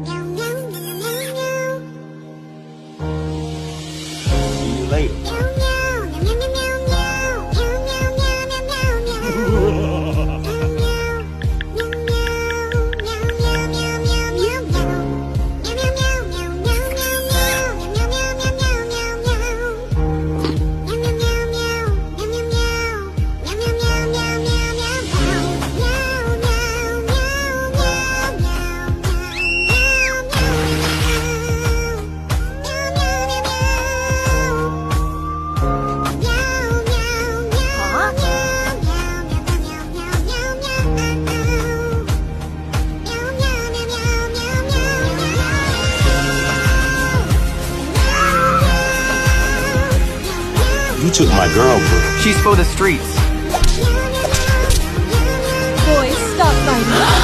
See you later. You took my girl, bro. She's for the streets. Boys, stop fighting.